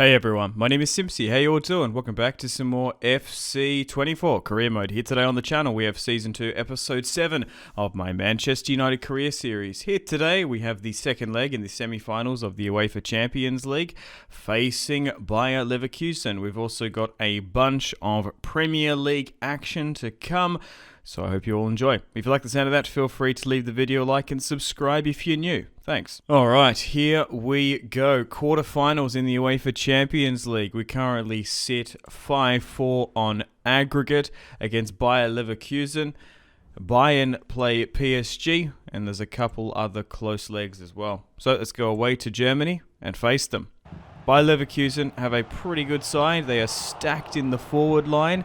Hey everyone, my name is Simpzy. How you all doing? Welcome back to some more FC24 career mode. Here today on the channel we have Season 2 Episode 7 of my Manchester United career series. Here today we have the second leg in the semi-finals of the UEFA Champions League facing Bayer Leverkusen. We've also got a bunch of Premier League action to come, so I hope you all enjoy. If you like the sound of that, feel free to leave the video a like and subscribe if you're new. Thanks. Alright, here we go. Quarterfinals in the UEFA Champions League. We currently sit 5-4 on aggregate against Bayer Leverkusen. Bayern play PSG, and there's a couple other close legs as well. So let's go away to Germany and face them. Bayer Leverkusen have a pretty good side. They are stacked in the forward line,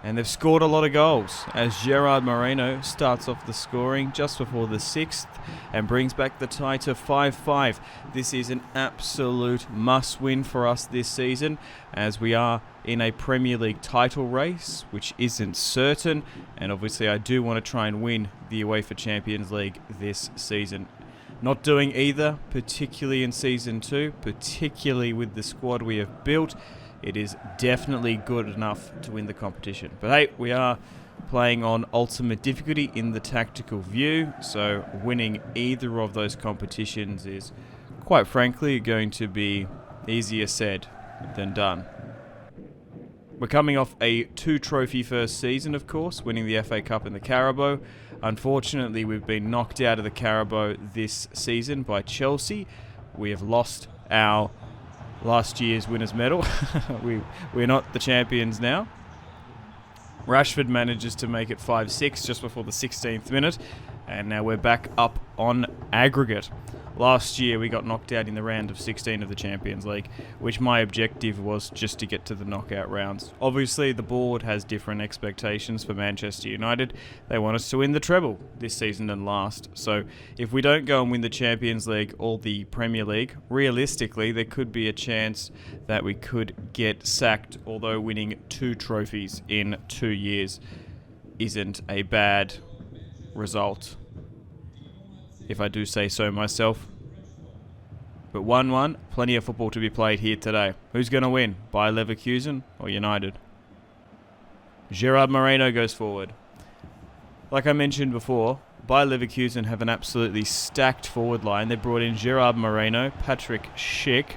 and they've scored a lot of goals as Gerard Moreno starts off the scoring just before the 6th and brings back the tie to 5-5. This is an absolute must-win for us this season as we are in a Premier League title race, which isn't certain. And obviously I do want to try and win the UEFA Champions League this season. Not doing either, particularly in Season 2, particularly with the squad we have built. It is definitely good enough to win the competition. But hey, we are playing on ultimate difficulty in the tactical view, so winning either of those competitions is, quite frankly, going to be easier said than done. We're coming off a 2-trophy first season, of course, winning the FA Cup and the Carabao. Unfortunately, we've been knocked out of the Carabao this season by Chelsea. We have lost our last year's winners' medal. We're not the champions now. Rashford manages to make it 5-6 just before the 16th minute, and now we're back up on aggregate. Last year we got knocked out in the round of 16 of the Champions League, which my objective was just to get to the knockout rounds. Obviously the board has different expectations for Manchester United. They want us to win the treble this season and last. So if we don't go and win the Champions League or the Premier League, realistically there could be a chance that we could get sacked, although winning 2 trophies in 2 years isn't a bad result, if I do say so myself. But 1-1, plenty of football to be played here today. Who's going to win? Bayer Leverkusen or United? Gerard Moreno goes forward. Like I mentioned before, Bayer Leverkusen have an absolutely stacked forward line. They brought in Gerard Moreno, Patrick Schick,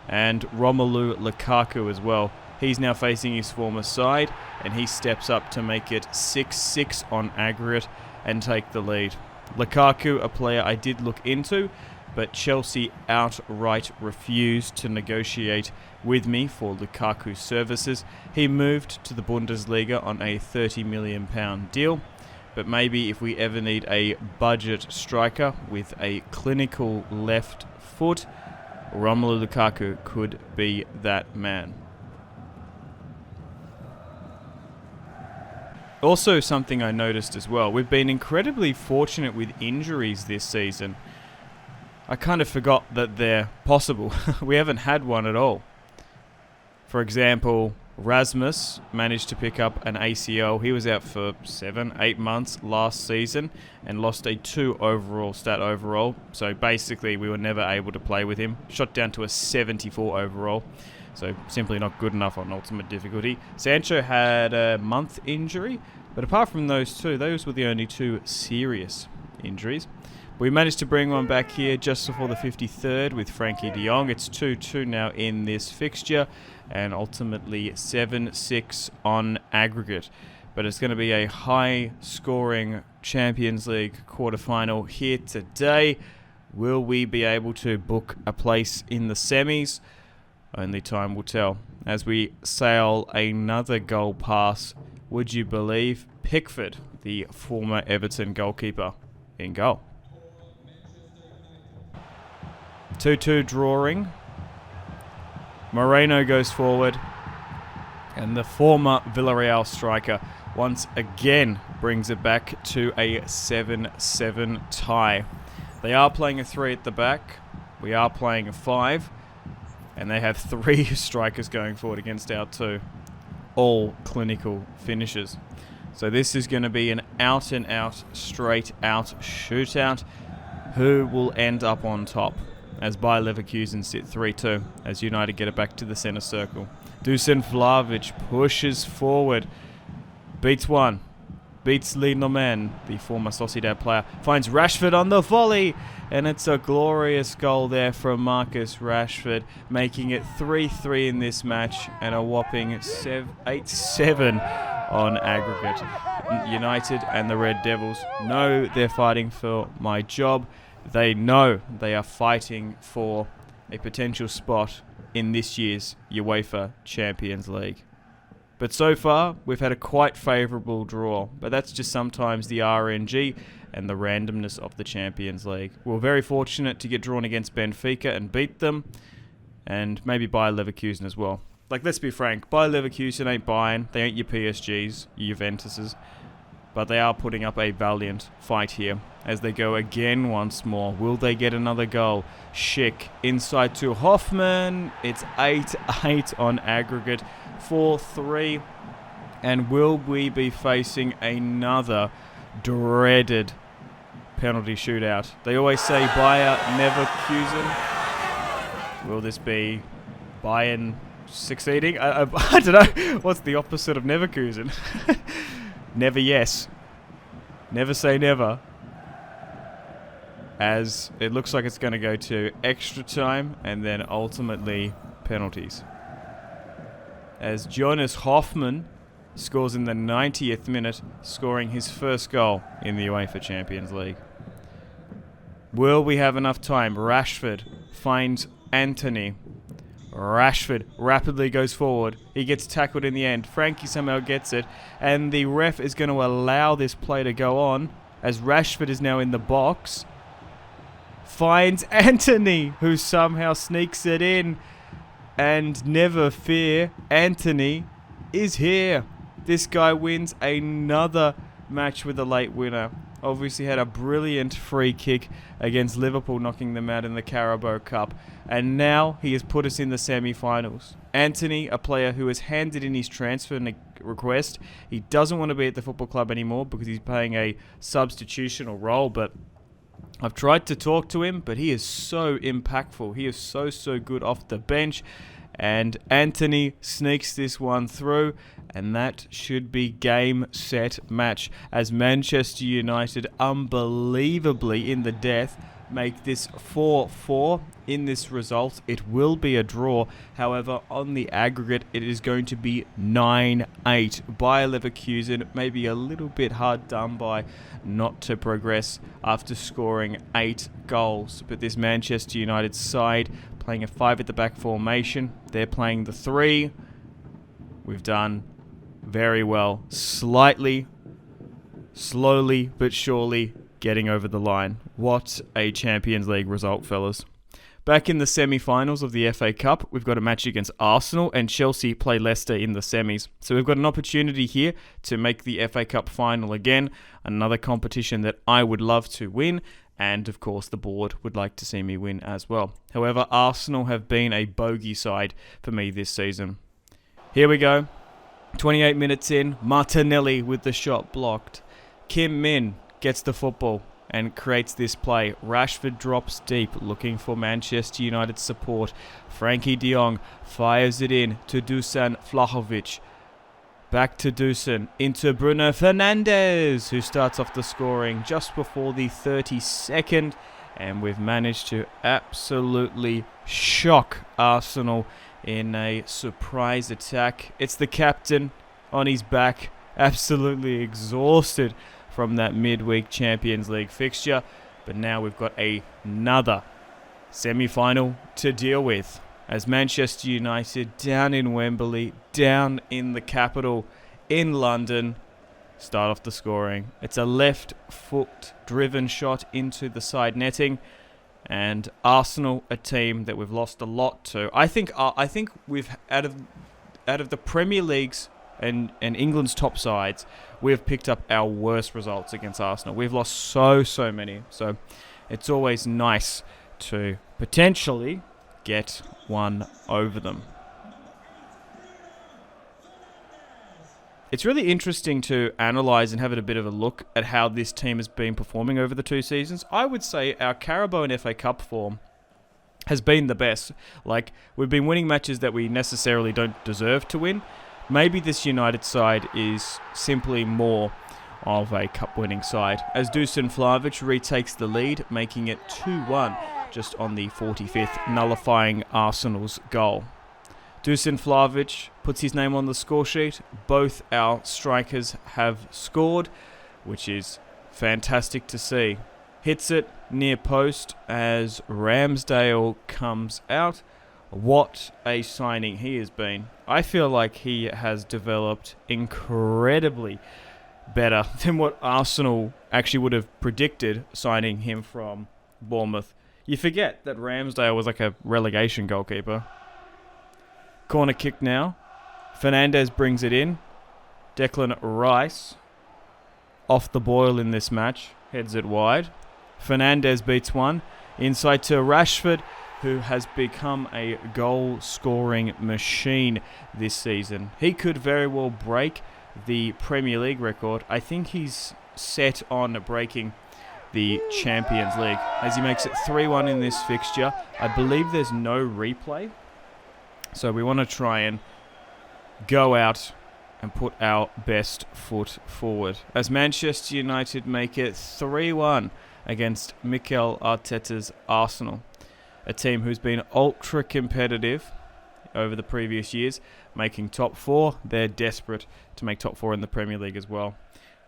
and Romelu Lukaku as well. He's now facing his former side, and he steps up to make it 6-6 on aggregate and take the lead. Lukaku, a player I did look into, but Chelsea outright refused to negotiate with me for Lukaku's services. He moved to the Bundesliga on a £30 million deal, but maybe if we ever need a budget striker with a clinical left foot, Romelu Lukaku could be that man. Also, something I noticed as well, we've been incredibly fortunate with injuries this season. I kind of forgot that they're possible. We haven't had one at all. For example, Rasmus managed to pick up an ACL. He was out for 7-8 months last season and lost a 2 overall stat overall. So basically we were never able to play with him. Shot down to a 74 overall. So simply not good enough on ultimate difficulty. Sancho had a month injury, but apart from those two, those were the only 2 serious injuries. We managed to bring one back here just before the 53rd with Frankie de Jong. It's 2-2 now in this fixture, and ultimately 7-6 on aggregate. But it's going to be a high-scoring Champions League quarterfinal here today. Will we be able to book a place in the semis? Only time will tell. As we sail another goal pass, would you believe Pickford, the former Everton goalkeeper, in goal. 2-2 drawing. Moreno goes forward, and the former Villarreal striker once again brings it back to a 7-7 tie. They are playing a 3 at the back. We are playing a 5. And they have 3 strikers going forward against our 2. All clinical finishers. So this is going to be an out-and-out, straight-out shootout. Who will end up on top? as Bayer Leverkusen sit 3-2 as United get it back to the centre circle. Dusan Vlahovic pushes forward, beats one, beats Lionel Man, the former Sociedad player, finds Rashford on the volley, and it's a glorious goal there from Marcus Rashford, making it 3-3 in this match and a whopping 8-7 on aggregate. United and the Red Devils know they're fighting for my job. They know they are fighting for a potential spot in this year's UEFA Champions League. But so far, we've had a quite favourable draw. But that's just sometimes the RNG and the randomness of the Champions League. We're very fortunate to get drawn against Benfica and beat them. And maybe Bayer Leverkusen as well. Like, let's be frank, Bayer Leverkusen ain't Bayern. They ain't your PSGs, your Juventuses. But they are putting up a valiant fight here as they go again once more. Will they get another goal? Schick inside to Hoffman. It's 8-8 on aggregate. 4-3. And will we be facing another dreaded penalty shootout? They always say Bayer Leverkusen. Will this be Bayern succeeding? I don't know. What's the opposite of Leverkusen? Never yes. Never say never. As it looks like it's going to go to extra time and then ultimately penalties. As Jonas Hoffman scores in the 90th minute, scoring his first goal in the UEFA Champions League. Will we have enough time? Rashford finds Anthony. Rashford rapidly goes forward. He gets tackled in the end. Frankie somehow gets it. And the ref is going to allow this play to go on as Rashford is now in the box. Finds Anthony, who somehow sneaks it in. And never fear, Anthony is here. This guy wins another match with a late winner. Obviously had a brilliant free kick against Liverpool, knocking them out in the Carabao Cup. And now he has put us in the semi-finals. Anthony, a player who has handed in his transfer request. He doesn't want to be at the football club anymore because he's playing a substitutional role. But I've tried to talk to him, but he is so impactful. He is so good off the bench. And Anthony sneaks this one through, and that should be game, set, match, as Manchester United unbelievably in the death make this 4-4 in this result. It will be a draw. However, on the aggregate, it is going to be 9-8. Bayer Leverkusen maybe a little bit hard done by not to progress after scoring 8 goals. But this Manchester United side playing a 5 at the back formation. They're playing the 3. We've done very well. Slowly but surely getting over the line. What a Champions League result, fellas. Back in the semi-finals of the FA Cup, we've got a match against Arsenal, and Chelsea play Leicester in the semis. So we've got an opportunity here to make the FA Cup final again, another competition that I would love to win, and of course the board would like to see me win as well. However, Arsenal have been a bogey side for me this season. Here we go. 28 minutes in, Martinelli with the shot blocked. Kim Min gets the football and creates this play. Rashford drops deep, looking for Manchester United support. Frankie de Jong fires it in to Dusan Vlahovic. Back to Dusan, into Bruno Fernandes, who starts off the scoring just before the 32nd. And we've managed to absolutely shock Arsenal in a surprise attack. It's the captain on his back, absolutely exhausted from that midweek Champions League fixture. But now we've got another semi-final to deal with, as Manchester United down in Wembley, down in the capital in London, start off the scoring. It's a left foot driven shot into the side netting, and Arsenal, a team that we've lost a lot to. I think we've out of the Premier League's and England's top sides, we've picked up our worst results against Arsenal. We've lost so many. So it's always nice to potentially get one over them. It's really interesting to analyse and have a bit of a look at how this team has been performing over the 2 seasons. I would say our Carabao and FA Cup form has been the best. Like, we've been winning matches that we necessarily don't deserve to win. Maybe this United side is simply more of a cup-winning side, as Dusan Vlahovic retakes the lead, making it 2-1 just on the 45th, nullifying Arsenal's goal. Dusan Vlahovic puts his name on the score sheet. Both our strikers have scored, which is fantastic to see. Hits it near post as Ramsdale comes out. What a signing he has been. I feel like he has developed incredibly better than what Arsenal actually would have predicted signing him from Bournemouth. You forget that Ramsdale was like a relegation goalkeeper. Corner kick now. Fernandes brings it in. Declan Rice off the boil in this match. Heads it wide. Fernandes beats one. Inside to Rashford, who has become a goal-scoring machine this season. He could very well break the Premier League record. I think he's set on breaking the Champions League as he makes it 3-1 in this fixture. I believe there's no replay, so we want to try and go out and put our best foot forward as Manchester United make it 3-1 against Mikel Arteta's Arsenal, a team who's been ultra competitive over the previous years, making top four. They're desperate to make top four in the Premier League as well.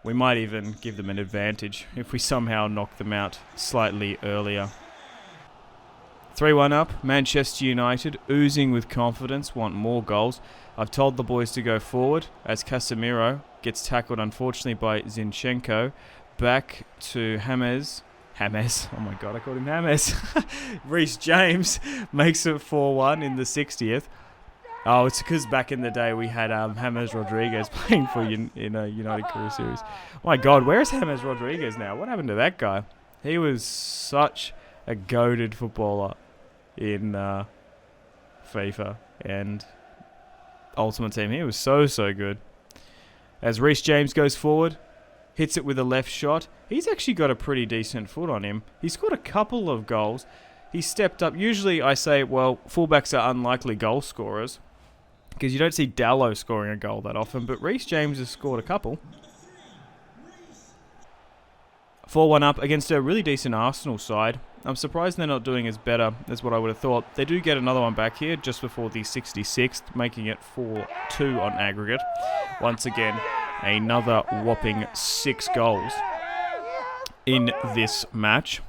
We might even give them an advantage if we somehow knock them out slightly earlier. 3-1 up, Manchester United, oozing with confidence, want more goals. I've told the boys to go forward as Casemiro gets tackled unfortunately by Zinchenko. Back to James. Oh my god, I called him James. Reece James makes it 4-1 in the 60th. Oh, it's because back in the day we had James Rodriguez playing for in a United Career Series. My god, where's James Rodriguez now? What happened to that guy? He was such a goated footballer in FIFA and Ultimate Team. He was so good. As Reece James goes forward, hits it with a left shot. He's actually got a pretty decent foot on him. He scored a couple of goals. He stepped up. Usually I say, well, fullbacks are unlikely goal scorers because you don't see Dallo scoring a goal that often, but Reece James has scored a couple. 4-1 up against a really decent Arsenal side. I'm surprised they're not doing as better as what I would have thought. They do get another one back here just before the 66th, making it 4-2 on aggregate. Once again, another whopping 6 goals in this match.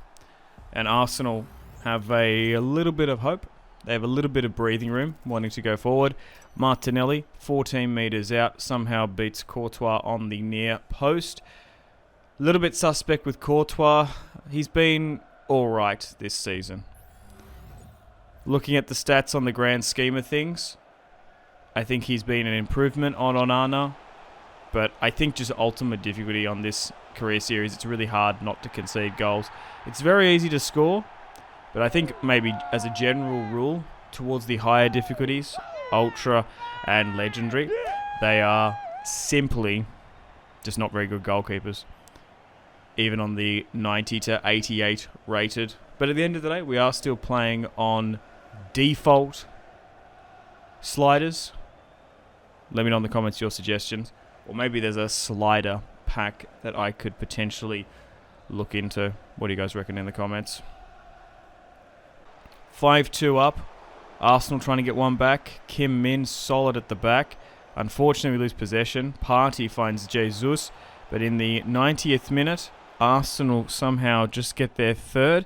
And Arsenal have a little bit of hope. They have a little bit of breathing room, wanting to go forward. Martinelli, 14 metres out, somehow beats Courtois on the near post. A little bit suspect with Courtois. He's been alright this season. Looking at the stats on the grand scheme of things, I think he's been an improvement on Onana. But I think just ultimate difficulty on this career series, it's really hard not to concede goals. It's very easy to score, but I think maybe as a general rule, towards the higher difficulties, Ultra and Legendary, they are simply just not very good goalkeepers. Even on the 90 to 88 rated. But at the end of the day, we are still playing on default sliders. Let me know in the comments your suggestions. Or maybe there's a slider pack that I could potentially look into. What do you guys reckon in the comments? 5-2 up. Arsenal trying to get one back. Kim Min solid at the back. Unfortunately, we lose possession. Partey finds Jesus. But in the 90th minute, Arsenal somehow just get their third.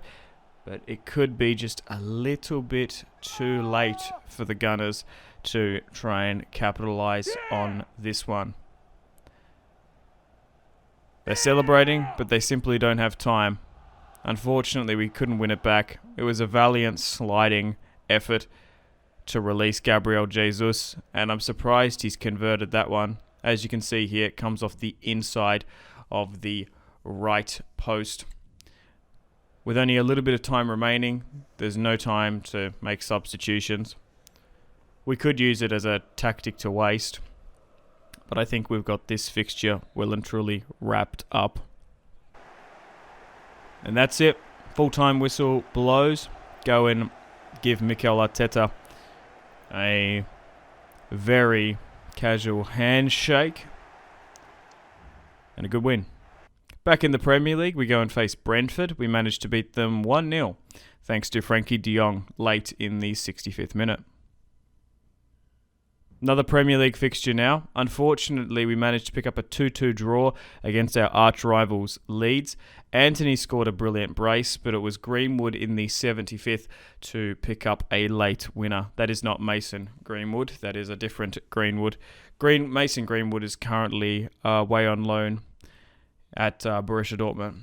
But it could be just a little bit too late for the Gunners to try and capitalise on this one. They're celebrating, but they simply don't have time. Unfortunately, we couldn't win it back. It was a valiant sliding effort to release Gabriel Jesus, and I'm surprised he's converted that one. As you can see here, it comes off the inside of the right post. With only a little bit of time remaining, there's no time to make substitutions. We could use it as a tactic to waste, but I think we've got this fixture well and truly wrapped up. And that's it. Full-time whistle blows. Going give Mikel Arteta a very casual handshake and a good win. Back in the Premier League, we go and face Brentford. We managed to beat them 1-0 thanks to Frankie de Jong late in the 65th minute. Another Premier League fixture now. Unfortunately, we managed to pick up a 2-2 draw against our arch rivals Leeds. Anthony scored a brilliant brace, but it was Greenwood in the 75th to pick up a late winner. That is not Mason Greenwood. That is a different Greenwood. Mason Greenwood is currently away on loan at Borussia Dortmund.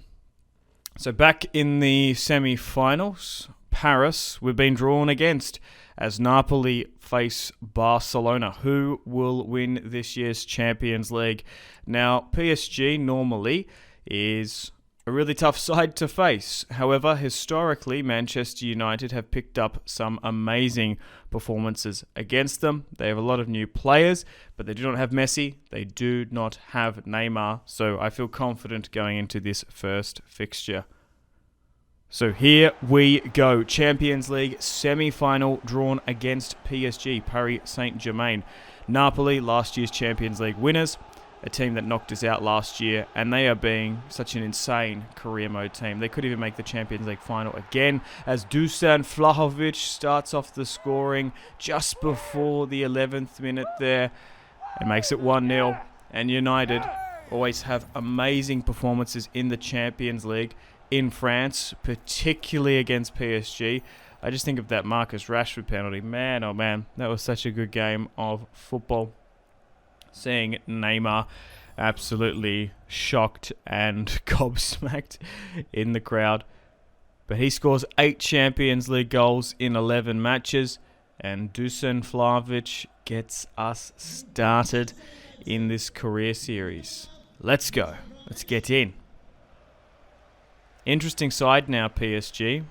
So back in the semi-finals, Paris, we've been drawn against as Napoli face Barcelona. Who will win this year's Champions League? Now, PSG normally is a really tough side to face. However, historically, Manchester United have picked up some amazing performances against them. They have a lot of new players, but they do not have Messi. They do not have Neymar. So I feel confident going into this first fixture. So here we go. Champions League semi-final drawn against PSG, Paris Saint-Germain. Napoli, last year's Champions League winners, a team that knocked us out last year, and they are being such an insane career mode team. They could even make the Champions League final again, as Dusan Vlahovic starts off the scoring just before the 11th minute there and makes it 1-0. And United always have amazing performances in the Champions League in France, particularly against PSG. I just think of that Marcus Rashford penalty. Man, oh man, that was such a good game of football. Seeing Neymar absolutely shocked and gobsmacked in the crowd. But he scores 8 Champions League goals in 11 matches. And Dusan Vlahovic gets us started in this career series. Let's go. Let's get in. Interesting side now, PSG.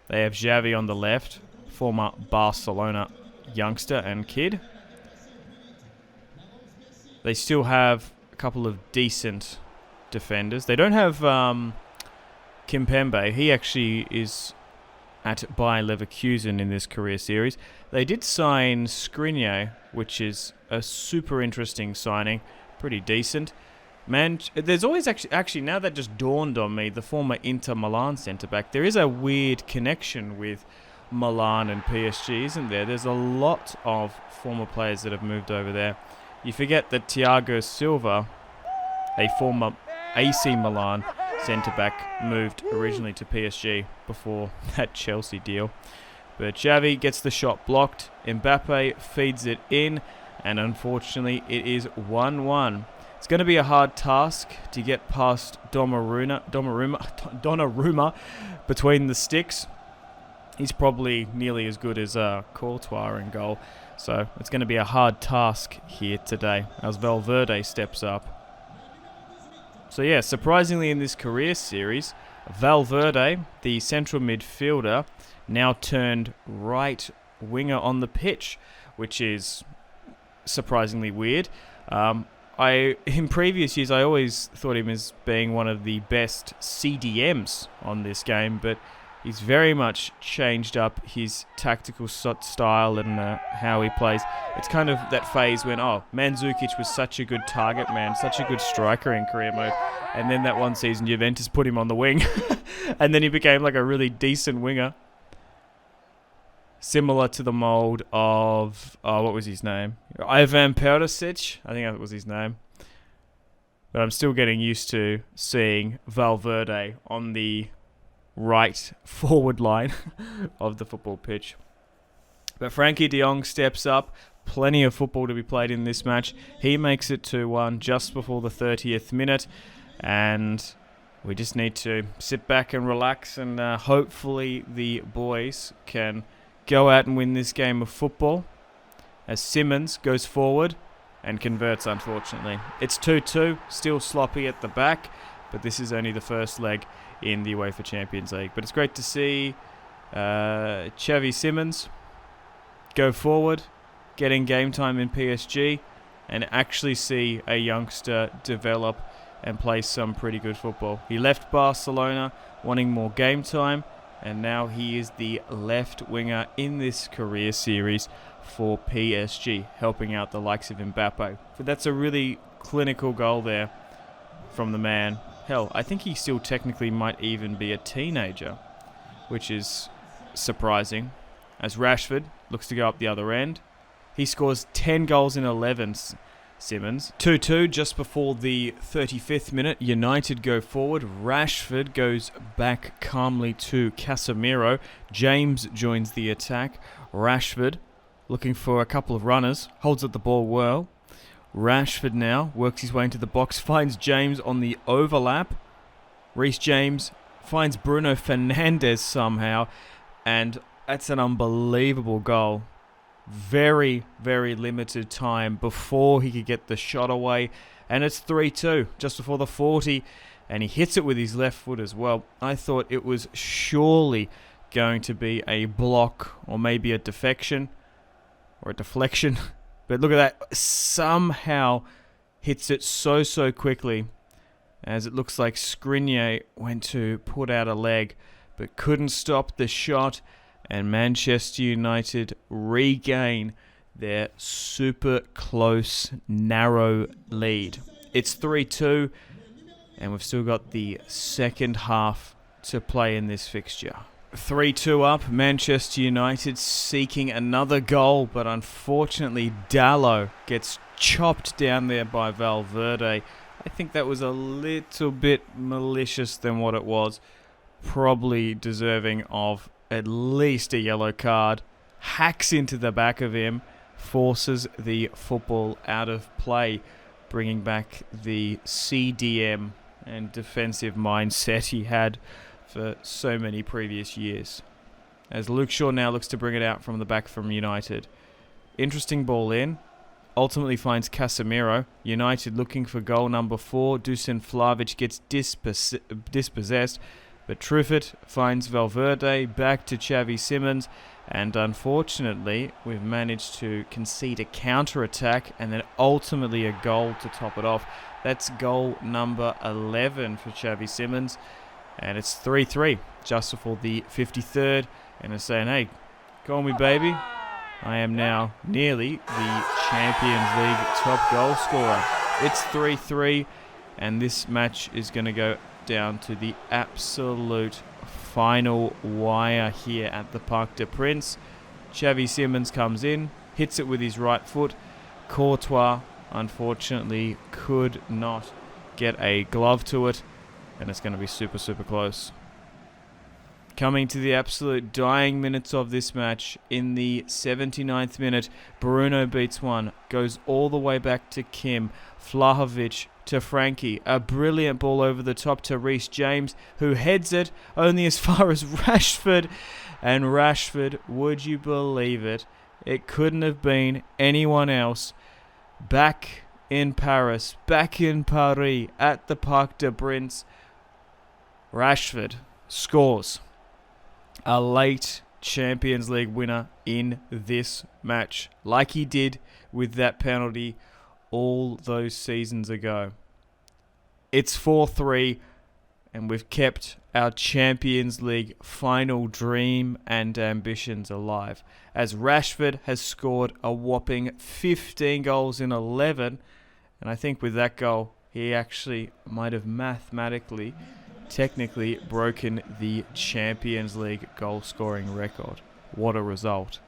They have Xavi on the left, former Barcelona youngster and kid. They still have a couple of decent defenders. They don't have Kimpembe. He actually is at Bayer Leverkusen in this career series. They did sign Skriniar, which is a super interesting signing. Pretty decent. Man, there's always actually now that just dawned on me, the former Inter Milan centre-back. There is a weird connection with Milan and PSG, isn't there? There's a lot of former players that have moved over there. You forget that Thiago Silva, a former AC Milan centre-back, moved originally to PSG before that Chelsea deal. But Xavi gets the shot blocked. Mbappe feeds it in, and unfortunately it is 1-1. It's going to be a hard task to get past Donnarumma between the sticks. He's probably nearly as good as Courtois in goal. So it's going to be a hard task here today as Valverde steps up. So yeah, surprisingly in this career series, Valverde, the central midfielder, now turned right winger on the pitch, which is surprisingly weird. In previous years, I always thought him as being one of the best CDMs on this game, but he's very much changed up his tactical style and how he plays. It's kind of that phase when, Mandzukic was such a good target man, such a good striker in career mode, and then that one season Juventus put him on the wing, and then he became like a really decent winger. Similar to the mold of, what was his name? Ivan Perisic, I think that was his name. But I'm still getting used to seeing Valverde on the right forward line of the football pitch. But Frankie de Jong steps up. Plenty of football to be played in this match. He makes it 2-1 just before the 30th minute. And we just need to sit back and relax, and hopefully the boys can go out and win this game of football, as Simmons goes forward and converts, unfortunately. It's 2-2, still sloppy at the back, but this is only the first leg in the UEFA Champions League. But it's great to see Xavi Simmons go forward, getting game time in PSG, and actually see a youngster develop and play some pretty good football. He left Barcelona wanting more game time, And now he is the left winger in this career series for PSG, helping out the likes of Mbappe. But that's a really clinical goal there from the man. Hell, I think he still technically might even be a teenager, which is surprising. As Rashford looks to go up the other end. He scores 10 goals in 11, Simmons. 2-2 just before the 35th minute. United go forward. Rashford goes back calmly to Casemiro. James joins the attack. Rashford looking for a couple of runners. Holds up the ball well. Rashford now works his way into the box. Finds James on the overlap. Reece James finds Bruno Fernandes somehow. And that's an unbelievable goal. Very, very limited time before he could get the shot away. And it's 3-2 just before the 40. And he hits it with his left foot as well. I thought it was surely going to be a block or maybe a deflection. But look at that. Somehow hits it so quickly. As it looks like Skriniar went to put out a leg but couldn't stop the shot. And Manchester United regain their super close, narrow lead. It's 3-2, and we've still got the second half to play in this fixture. 3-2 up, Manchester United seeking another goal, but unfortunately Dalot gets chopped down there by Valverde. I think that was a little bit malicious than what it was. Probably deserving of at least a yellow card. Hacks into the back of him, forces the football out of play, bringing back the CDM and defensive mindset he had for so many previous years. As Luke Shaw now looks to bring it out from the back from United. Interesting ball in. Ultimately finds Casemiro. United looking for goal number 4. Dusan Vlahovic gets dispossessed. But Truffert finds Valverde, back to Xavi Simons, and unfortunately we've managed to concede a counter-attack and then ultimately a goal to top it off. That's goal number 11 for Xavi Simons, and it's 3-3 just before the 53rd, and it's saying, hey, go on me baby, I am now nearly the Champions League top goal scorer. It's 3-3, and this match is going to go down to the absolute final wire here at the Parc des Princes. Xavi Simons comes in, hits it with his right foot. Courtois, unfortunately, could not get a glove to it, and it's going to be super close. Coming to the absolute dying minutes of this match, in the 79th minute, Bruno beats one, goes all the way back to Kim, Vlahovic to Frankie, a brilliant ball over the top to Reece James, who heads it only as far as Rashford, and Rashford, would you believe it, it couldn't have been anyone else, back in Paris, at the Parc des Princes, Rashford scores a late Champions League winner in this match, like he did with that penalty all those seasons ago. It's 4-3, and we've kept our Champions League final dream and ambitions alive, as Rashford has scored a whopping 15 goals in 11, and I think with that goal, he actually might have technically broken the Champions League goal scoring record. What a result.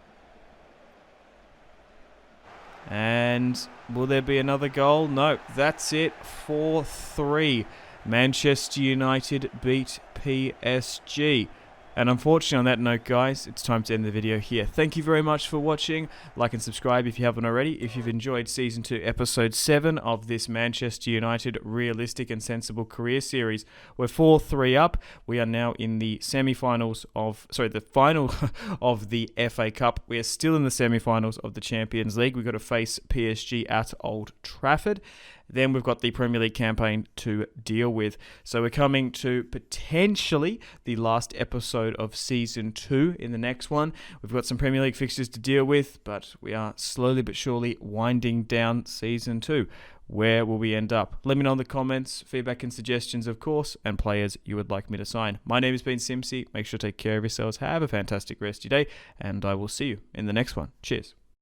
And will there be another goal? No, that's it. 4-3. Manchester United beat PSG. And unfortunately, on that note, guys, it's time to end the video here. Thank you very much for watching. Like and subscribe if you haven't already. If you've enjoyed Season 2, Episode 7 of this Manchester United realistic and sensible career series, we're 4-3 up. We are now in the semi-finals of, the final of the FA Cup. We are still in the semi-finals of the Champions League. We've got to face PSG at Old Trafford. Then we've got the Premier League campaign to deal with. So we're coming to potentially the last episode of Season 2 in the next one. We've got some Premier League fixtures to deal with, but we are slowly but surely winding down Season 2. where will we end up? Let me know in the comments, feedback and suggestions, of course, and players you would like me to sign. My name has been Simpzy. Make sure to take care of yourselves. Have a fantastic rest of your day, and I will see you in the next one. Cheers.